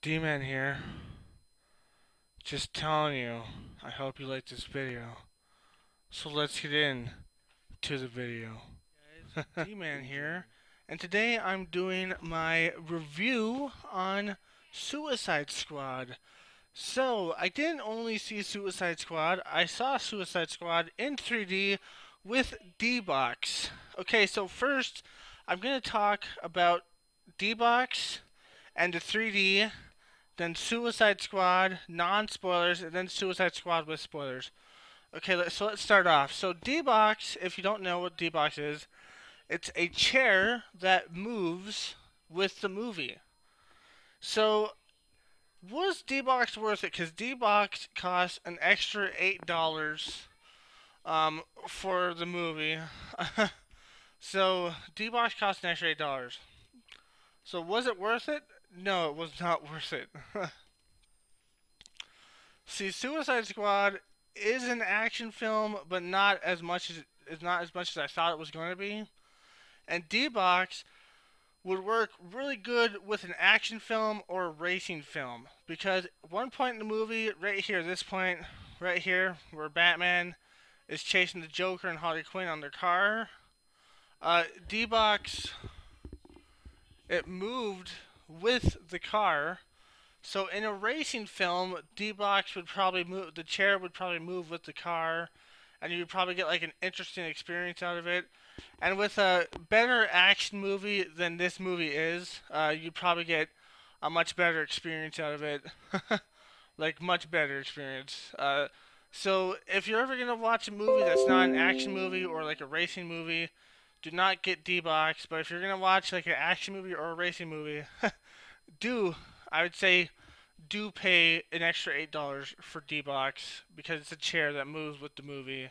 D-Man here. Just telling you, I hope you like this video. So let's get in to the video. D-Man here, and today I'm doing my review on Suicide Squad. So, I didn't only see Suicide Squad, I saw Suicide Squad in 3D with D-Box. Okay, so first, I'm going to talk about D-Box and the 3D, then Suicide Squad, non-spoilers, and then Suicide Squad with spoilers. Okay, so let's start off. So D-Box, if you don't know what D-Box is, it's a chair that moves with the movie. So was D-Box worth it? Because D-Box costs an extra $8 for the movie. So D-Box cost an extra $8. So was it worth it? No, it was not worth it. See, Suicide Squad is an action film, but not as much as I thought it was going to be. And D-Box would work really good with an action film or a racing film because one point in the movie, right here, this point, right here, where Batman is chasing the Joker and Harley Quinn on their car, D-Box, it moved with the car. So in a racing film, D-Box would probably move, the chair would probably move with the car, and you would probably get like an interesting experience out of it. And with a better action movie than this movie is, you'd probably get a much better experience out of it. Like much better experience. So if you're ever gonna watch a movie that's not an action movie or like a racing movie, do not get D-Box. But if you're gonna watch like an action movie or a racing movie, do I would say do pay an extra $8 for D-Box because it's a chair that moves with the movie,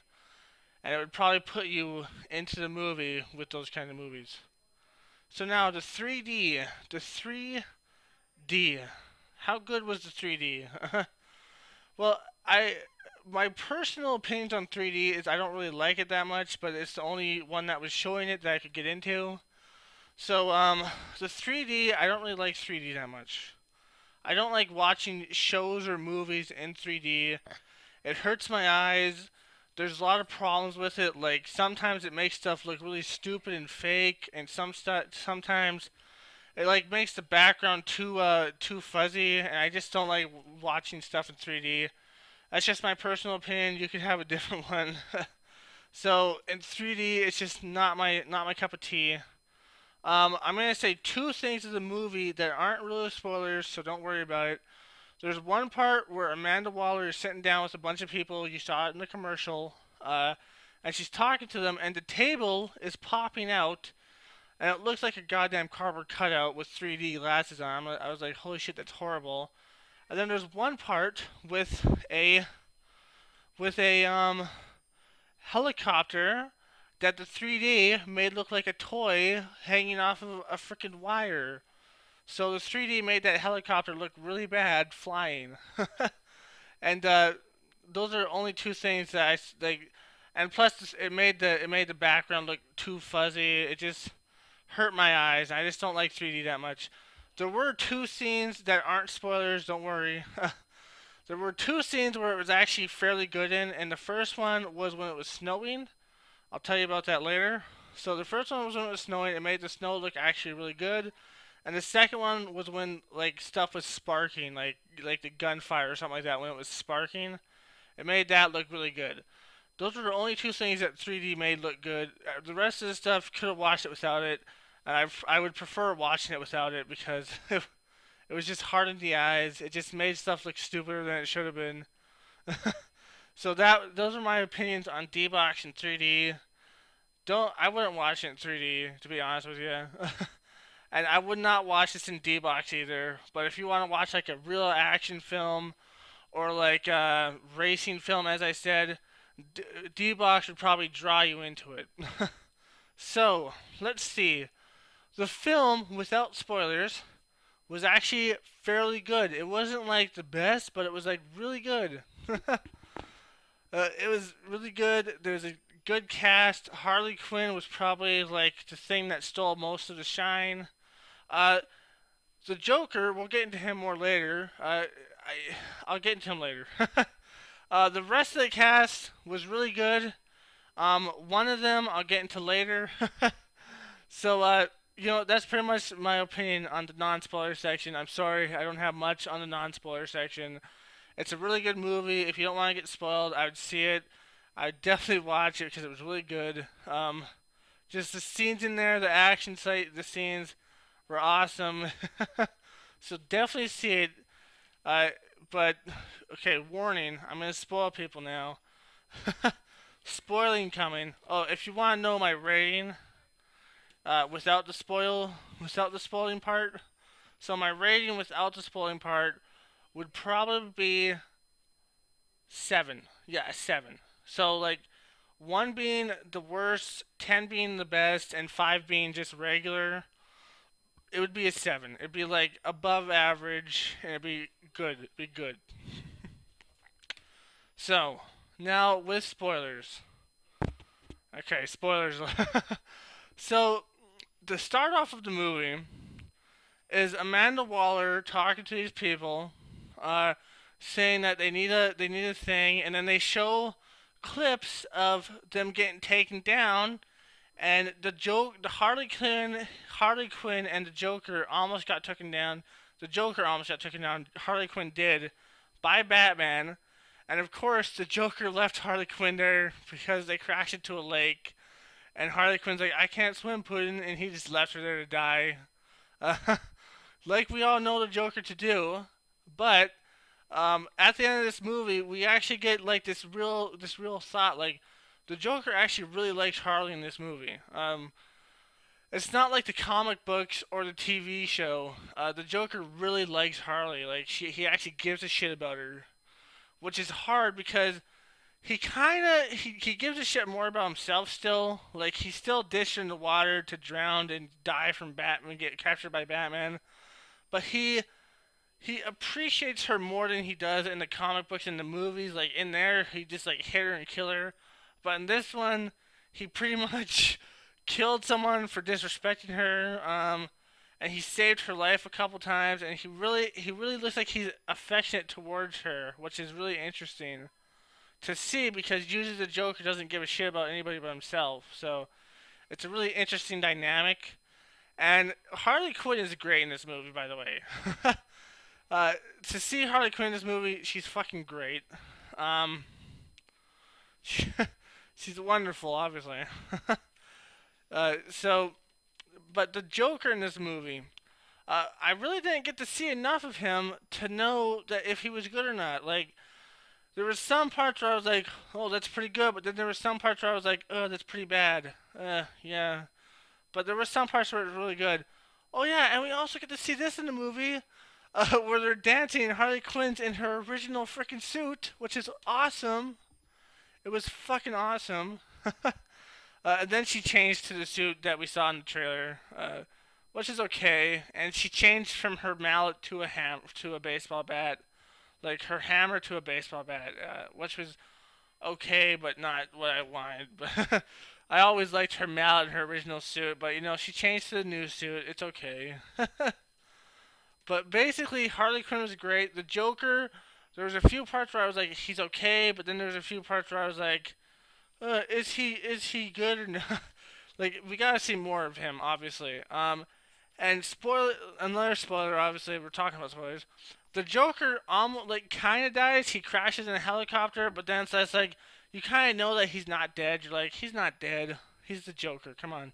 and it would probably put you into the movie with those kind of movies. So now the 3D, the 3D. How good was the 3D? Well, I my personal opinions on 3D is I don't really like it that much, but it's the only one that was showing it that I could get into. So the 3D, I don't really like 3D that much. I don't like watching shows or movies in 3D. It hurts my eyes. There's a lot of problems with it. Like sometimes it makes stuff look really stupid and fake, and sometimes it like makes the background too fuzzy, and I just don't like watching stuff in 3D. That's just my personal opinion. You could have a different one. So in 3D, it's just not my cup of tea. I'm gonna say two things of the movie that aren't really spoilers, so don't worry about it. There's one part where Amanda Waller is sitting down with a bunch of people. You saw it in the commercial, and she's talking to them, and the table is popping out, and it looks like a goddamn cardboard cutout with 3D glasses on. I was like, holy shit, that's horrible. And then there's one part with a helicopter that the 3D made look like a toy hanging off of a freaking wire. So the 3D made that helicopter look really bad flying. And those are only two things that I like. And plus, it made the background look too fuzzy. It just hurt my eyes. I just don't like 3D that much. There were two scenes that aren't spoilers. Don't worry. There were two scenes where it was actually fairly good in, and the first one was when it was snowing. I'll tell you about that later. So the first one was when it was snowing. It made the snow look actually really good. And the second one was when like stuff was sparking, like the gunfire or something like that. When it was sparking, it made that look really good. Those were the only two things that 3D made look good. The rest of the stuff could have watched it without it, and I would prefer watching it without it because it was just hard in the eyes. It just made stuff look stupider than it should have been. So that those are my opinions on D-Box and 3D. Don't I wouldn't watch it in 3D to be honest with you. And I would not watch this in D-Box either. But if you want to watch like a real action film or like a racing film, as I said, D-Box would probably draw you into it. So let's see. The film, without spoilers, was actually fairly good. It wasn't like the best, but it was like really good. It was really good. There's a good cast. Harley Quinn was probably like the thing that stole most of the shine. Uh, The Joker, we'll get into him more later. I'll get into him later. The rest of the cast was really good. One of them I'll get into later. So, that's pretty much my opinion on the non-spoiler section. I'm sorry, I don't have much on the non-spoiler section. It's a really good movie. If you don't want to get spoiled, I would see it. I would definitely watch it because it was really good. Just the scenes in there, the action site, the scenes were awesome. So definitely see it. Uh, but okay, warning. I'm gonna spoil people now. Spoiling coming. Oh, if you want to know my rating, without the spoiling part. So my rating without the spoiling part would probably be 7. Yeah, a 7. So like 1 being the worst, 10 being the best, and 5 being just regular. It would be a 7. It'd be like above average, and it'd be good. It'd be good. So now with spoilers. Okay, spoilers. So the start off of the movie is Amanda Waller talking to these people, saying that they need a thing, and then they show clips of them getting taken down, and the Harley Quinn and the Joker almost got taken down. The Joker almost got taken down. Harley Quinn did by Batman, and of course the Joker left Harley Quinn there because they crashed into a lake. And Harley Quinn's like, I can't swim, Puddin', and he just left her there to die. Uh, like we all know the Joker to do, but at the end of this movie, we actually get like this real thought, like the Joker actually really likes Harley in this movie. It's not like the comic books or the TV show. The Joker really likes Harley. Like he actually gives a shit about her, which is hard because he gives a shit more about himself still. Like he's still dished in the water to drown and die from Batman, get captured by Batman. But he appreciates her more than he does in the comic books and the movies. Like in there, he just like hit her and kill her. But in this one, he pretty much killed someone for disrespecting her. And he saved her life a couple times. And he really looks like he's affectionate towards her, which is really interesting to see because usually the Joker doesn't give a shit about anybody but himself. So it's a really interesting dynamic. And Harley Quinn is great in this movie, by the way. To see Harley Quinn in this movie, she's fucking great. Um, she's wonderful, obviously. So, but the Joker in this movie, I really didn't get to see enough of him to know that if he was good or not. Like, there was some parts where I was like, oh, that's pretty good, but then there was some parts where I was like, oh, that's pretty bad. Yeah. But there were some parts where it was really good. Oh yeah, and we also get to see this in the movie, where they're dancing and Harley Quinn's in her original freaking suit, which is awesome. It was fucking awesome. And then she changed to the suit that we saw in the trailer, which is okay. And she changed from her mallet to a baseball bat, like her hammer to a baseball bat, which was okay, but not what I wanted. But I always liked her mallet in her original suit, but she changed to the new suit. It's okay. But basically, Harley Quinn was great. The Joker, there was a few parts where I was like, he's okay, but then there was a few parts where I was like, is he good or not? Like, we gotta see more of him, obviously. And another spoiler, obviously, we're talking about spoilers. The Joker almost, like, kind of dies. He crashes in a helicopter, but then it's like, you kind of know that he's not dead. You're like, he's not dead. He's the Joker. Come on.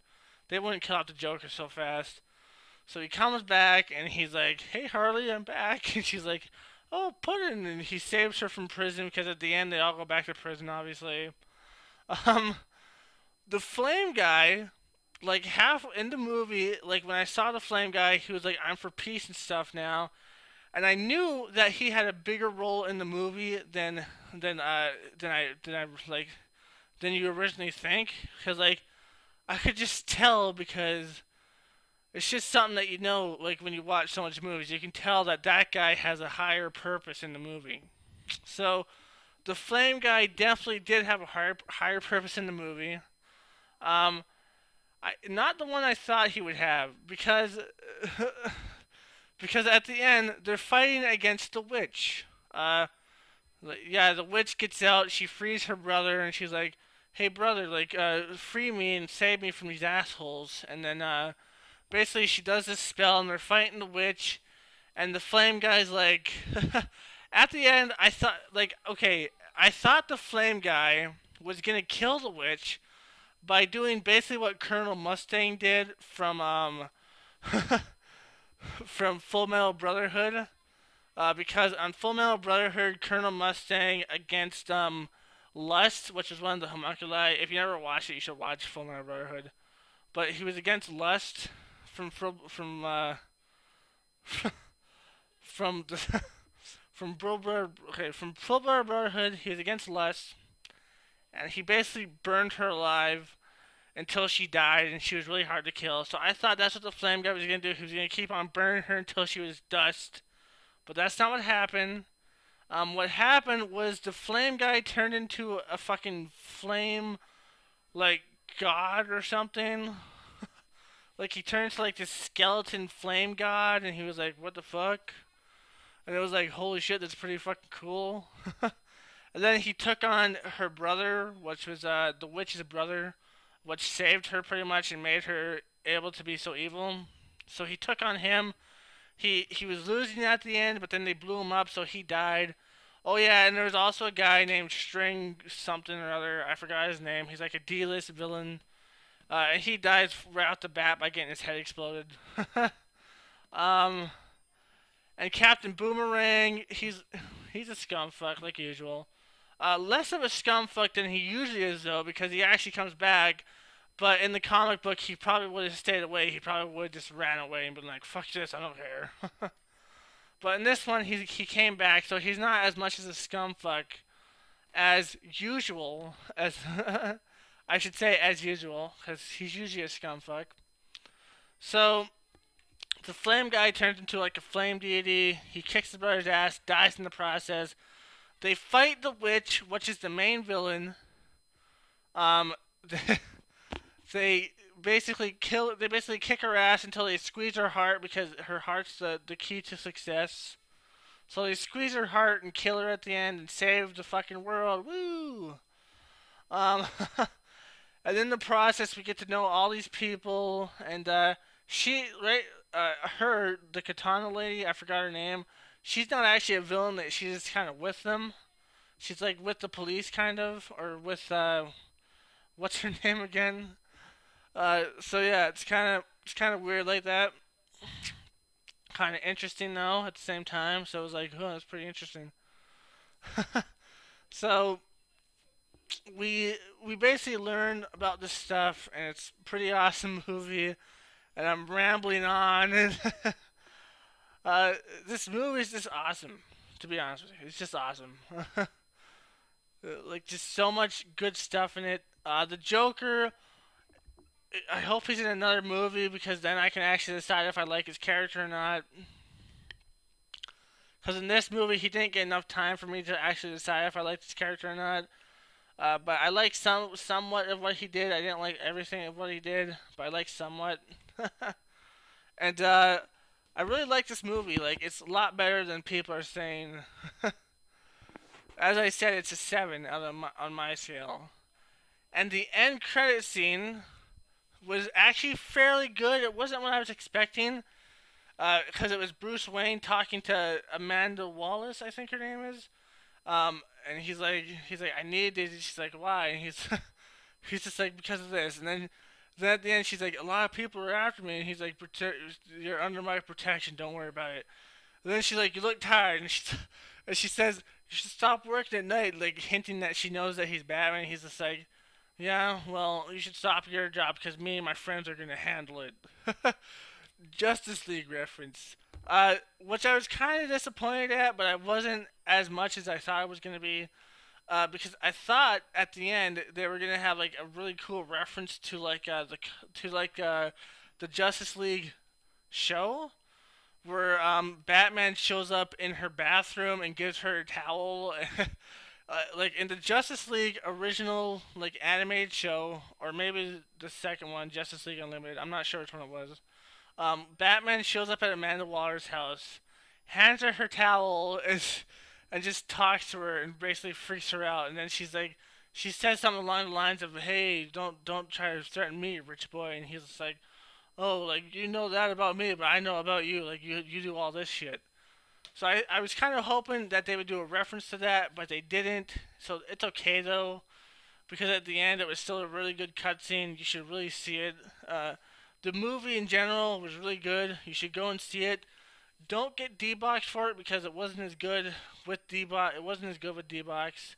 They wouldn't kill out the Joker so fast. So he comes back, and he's like, hey, Harley, I'm back. And she's like, oh, Puddin'. And he saves her from prison, because at the end, they all go back to prison, obviously. Um, the Flame guy, like, half in the movie, like, when I saw the Flame guy, he was like, I'm for peace and stuff now. And I knew that he had a bigger role in the movie than you originally think, because like I could just tell, because it's just something that like when you watch so much movies, you can tell that guy has a higher purpose in the movie. So the Flame guy definitely did have a higher purpose in the movie. Not the one I thought he would have, because because at the end they're fighting against the witch. Yeah, the witch gets out. She frees her brother, and she's like, "Hey, brother, like, free me and save me from these assholes." And then, basically, she does this spell, and they're fighting the witch. And the flame guy's like, at the end, I thought, like, okay, I thought the flame guy was gonna kill the witch by doing basically what Colonel Mustang did from Full Metal Brotherhood. Because on Full Metal Brotherhood, Colonel Mustang against Lust, which is one of the homunculi. If you never watched it, you should watch Full Metal Brotherhood. But he was against Lust from the from Full Metal Brotherhood. He was against Lust, and he basically burned her alive until she died, and she was really hard to kill. So I thought that's what the flame guy was gonna do. He was gonna keep on burning her until she was dust. But that's not what happened. What happened was the flame guy turned into a fucking flame, like, god or something. Like, he turned into, like, this skeleton flame god, and he was like, what the fuck? And it was like, holy shit, that's pretty fucking cool. And then he took on her brother, which was, the witch's brother, which saved her pretty much and made her able to be so evil. So he took on him. He was losing at the end, but then they blew him up, so he died. Oh yeah, and there was also a guy named String something or other. I forgot his name. He's like a D-list villain, and he dies right off the bat by getting his head exploded. um, and Captain Boomerang, he's a scumfuck like usual. Less of a scumfuck than he usually is though, because he actually comes back. But in the comic book, he probably would have stayed away. He probably would have just ran away and been like, fuck this, I don't care. But in this one, he came back, so he's not as much as a scumfuck as usual. As I should say as usual, because he's usually a scumfuck. So, the flame guy turns into like a flame deity. He kicks his brother's ass, dies in the process. They fight the witch, which is the main villain. Um... They basically kick her ass until they squeeze her heart because her heart's the key to success. So they squeeze her heart and kill her at the end and save the fucking world. Woo! Um, and in the process, we get to know all these people, and the katana lady, I forgot her name. She's not actually a villain. She's just kind of with them. She's like with the police, kind of, or with what's her name again? So yeah, it's kind of weird like that. Kind of interesting though at the same time. So it was like, oh, that's pretty interesting. So we basically learn about this stuff, and it's a pretty awesome movie. And I'm rambling on, and this movie is just awesome. To be honest with you, it's just awesome. Like just so much good stuff in it. The Joker. I hope he's in another movie because then I can actually decide if I like his character or not. Because in this movie, he didn't get enough time for me to actually decide if I liked his character or not. But I like somewhat of what he did. I didn't like everything of what he did, but I like somewhat. And I really like this movie. Like it's a lot better than people are saying. As I said, it's a 7 on my scale. And the end credit scene was actually fairly good. It wasn't what I was expecting, because it was Bruce Wayne talking to Amanda Wallace, I think her name is. And he's like, I need this. She's like, why? And he's just like, because of this. And then at the end, she's like, a lot of people are after me. And he's like, you're under my protection. Don't worry about it. And then she's like, you look tired. And she says, you should stop working at night, like hinting that she knows that he's Batman. He's just like, yeah, well, you should stop your job because me and my friends are going to handle it. Justice League reference. Which I was kind of disappointed at, but I wasn't as much as I thought it was going to be. Because I thought at the end they were going to have like a really cool reference to the Justice League show, where Batman shows up in her bathroom and gives her a towel. Like in the Justice League original animated show, or maybe the second one, Justice League Unlimited. I'm not sure which one it was. Batman shows up at Amanda Waller's house, hands her towel, and just talks to her and basically freaks her out. And then she's like, she says something along the lines of, "Hey, don't try to threaten me, rich boy." And he's just like, "Oh, like you know that about me, but I know about you. Like you do all this shit." So I was kind of hoping that they would do a reference to that, but they didn't. So it's okay though, because at the end it was still a really good cutscene. You should really see it. The movie in general was really good. You should go and see it. Don't get D-Box for it because it wasn't as good with D-Box. It wasn't as good with D-Box.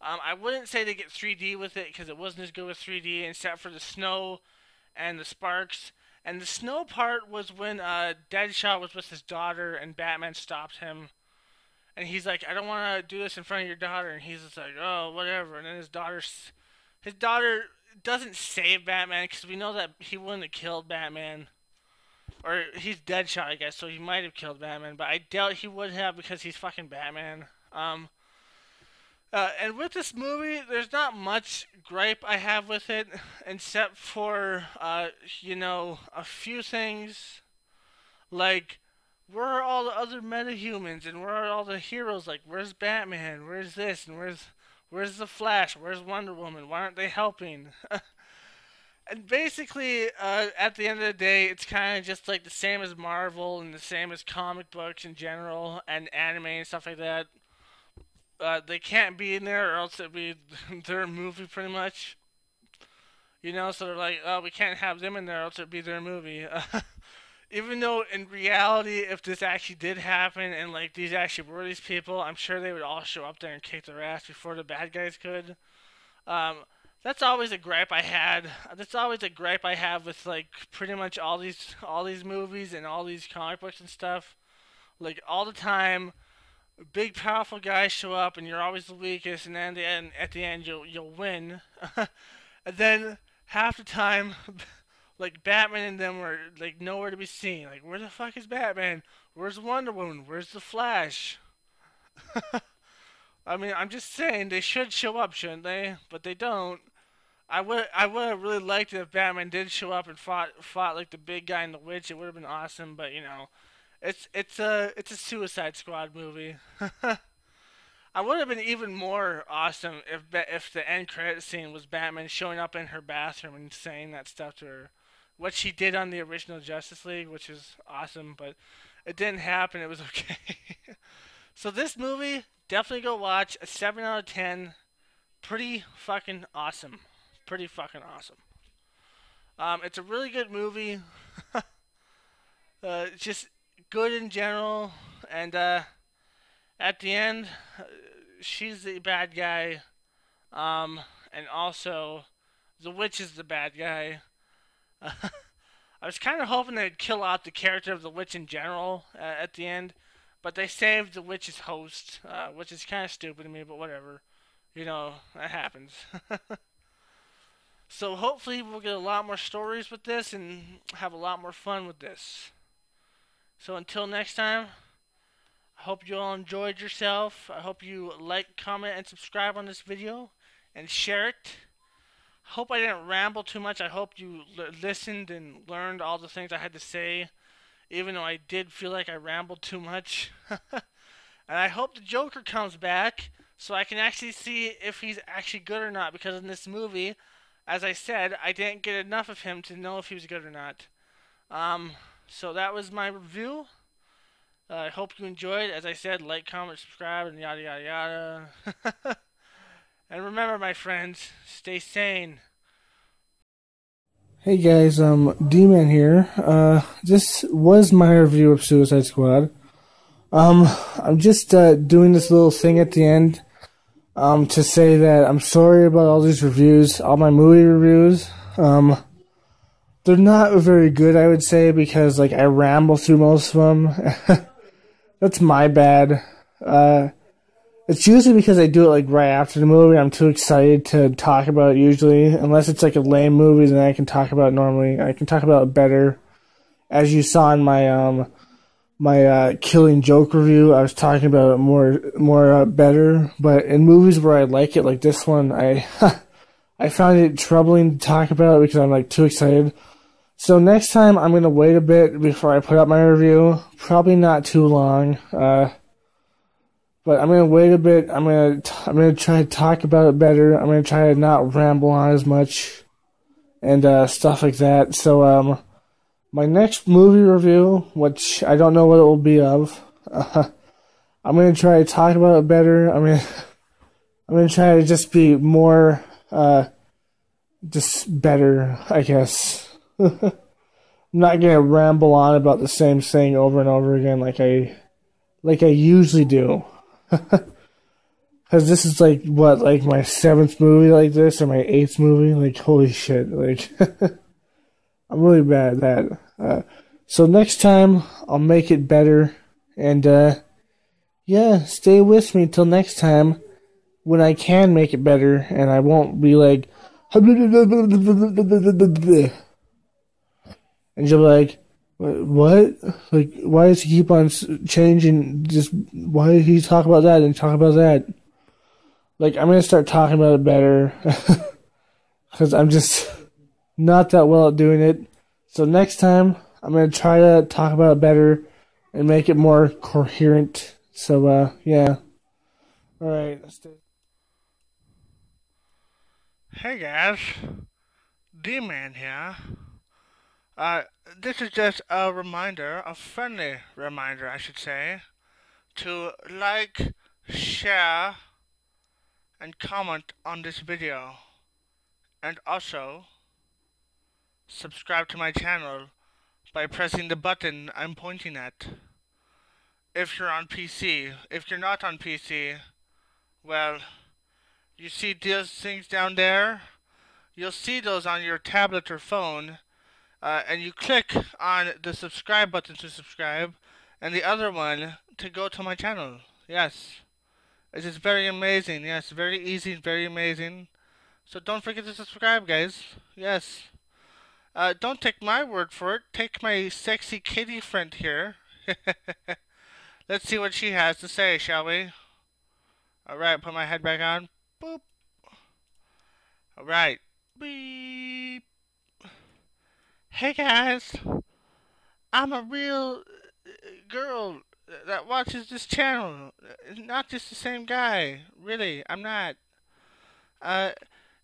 I wouldn't say to get 3D with it because it wasn't as good with 3D, except for the snow and the sparks. And the snow part was when Deadshot was with his daughter and Batman stopped him. And he's like, "I don't want to do this in front of your daughter." And he's just like, "Oh, whatever." And then his daughter doesn't save Batman because we know that he wouldn't have killed Batman. Or he's Deadshot, I guess, so he might have killed Batman. But I doubt he would have because he's fucking Batman. And with this movie, there's not much gripe I have with it, except for, a few things, like, where are all the other metahumans, and where are all the heroes, like, where's Batman, where's this, and where's the Flash, where's Wonder Woman, why aren't they helping? And basically, at the end of the day, it's kind of just, like, the same as Marvel, and the same as comic books in general, and anime and stuff like that. They can't be in there or else it'd be their movie pretty much. So they're like, "Oh, we can't have them in there or else it'd be their movie." Even though in reality, if this actually did happen and like these actually were these people, I'm sure they would all show up there and kick their ass before the bad guys could. That's always a gripe I had. That's always a gripe I have with like pretty much all these movies and all these comic books and stuff. Like all the time, big powerful guys show up and you're always the weakest, and then at the end you'll win. And then half the time, like Batman and them were like nowhere to be seen. Like where the fuck is Batman? Where's Wonder Woman? Where's the Flash? I mean, I'm just saying they should show up, shouldn't they? But they don't. I would have really liked it if Batman did show up and fought like the big guy and the witch. It would have been awesome, but it's a Suicide Squad movie. I would have been even more awesome if the end credit scene was Batman showing up in her bathroom and saying that stuff to her, what she did on the original Justice League, which is awesome, but it didn't happen. It was okay. So this movie, definitely go watch. A 7 out of 10. Pretty fucking awesome. Pretty fucking awesome. It's a really good movie. It's just good in general, and at the end, she's the bad guy, and also the witch is the bad guy. I was kind of hoping they'd kill out the character of the witch in general at the end, but they saved the witch's host, which is kind of stupid to me, but whatever. That happens. So hopefully we'll get a lot more stories with this and have a lot more fun with this. So until next time, I hope you all enjoyed yourself. I hope you like, comment, and subscribe on this video and share it. I hope I didn't ramble too much. I hope you listened and learned all the things I had to say, even though I did feel like I rambled too much. And I hope the Joker comes back so I can actually see if he's actually good or not, because in this movie, as I said, I didn't get enough of him to know if he was good or not. So that was my review. I hope you enjoyed. As I said, like, comment, subscribe, and yada yada yada. And remember, my friends, stay sane. Hey guys, D-Man here. This was my review of Suicide Squad. I'm just doing this little thing at the end to say that I'm sorry about all these reviews, all my movie reviews. They're not very good, I would say, because like I ramble through most of them. That's my bad. It's usually because I do it like right after the movie. I'm too excited to talk about it usually. Unless it's like a lame movie, then I can talk about it normally. I can talk about it better. As you saw in my my Killing Joke review, I was talking about it more better. But in movies where I like it, like this one, I I found it troubling to talk about because I'm like too excited. So next time I'm gonna wait a bit before I put up my review. Probably not too long. But I'm gonna wait a bit. I'm gonna try to talk about it better. I'm gonna try to not ramble on as much and stuff like that. So my next movie review, which I don't know what it will be of, I'm gonna try to talk about it better. I'm gonna try to just be more just better, I guess. I'm not gonna ramble on about the same thing over and over again like I usually do. Because this is like my 7th movie like this, or my 8th movie. Like, holy shit! Like, I'm really bad at that. So next time I'll make it better, and yeah, stay with me till next time when I can make it better, and I won't be like, and you'll be like, what? Like, why does he keep on changing? Just why did he talk about that and talk about that? Like, I'm gonna start talking about it better because I'm just not that well at doing it. So next time, I'm gonna try to talk about it better and make it more coherent. So yeah. All right. Hey guys, D-Man here. This is just a reminder, a friendly reminder, I should say, to like, share, and comment on this video. And also, subscribe to my channel by pressing the button I'm pointing at. If you're on PC. If you're not on PC, well, you see those things down there? You'll see those on your tablet or phone. And you click on the subscribe button to subscribe, and the other one to go to my channel. Yes. It is very amazing. Yes, very easy, very amazing. So don't forget to subscribe, guys. Yes. Don't take my word for it. Take my sexy kitty friend here. Let's see what she has to say, shall we? Alright, put my head back on. Boop. Alright. Beep. Hey guys, I'm a real girl that watches this channel. Not just the same guy. Really, I'm not. Uh,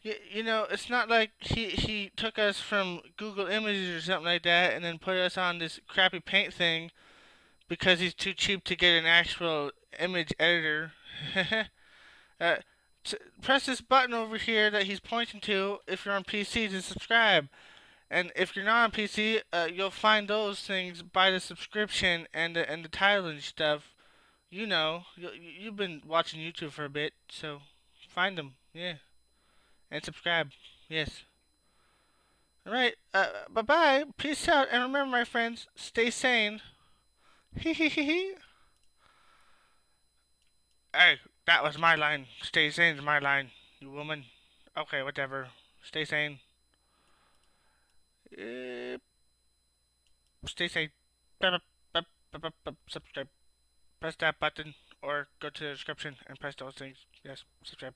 you know, it's not like he took us from Google Images or something like that and then put us on this crappy paint thing because he's too cheap to get an actual image editor. uh, Press this button over here that he's pointing to if you're on PC to subscribe. And if you're not on PC, you'll find those things by the subscription and the title and stuff. You know, you've been watching YouTube for a bit, so find them, yeah, and subscribe, yes. All right, bye bye, peace out, and remember, my friends, stay sane. Hee hee hee hee. Hey, that was my line. Stay sane is my line, you woman. Okay, whatever. Stay sane. Stay safe. Subscribe. Press that button or go to the description and press those things. Yes, subscribe.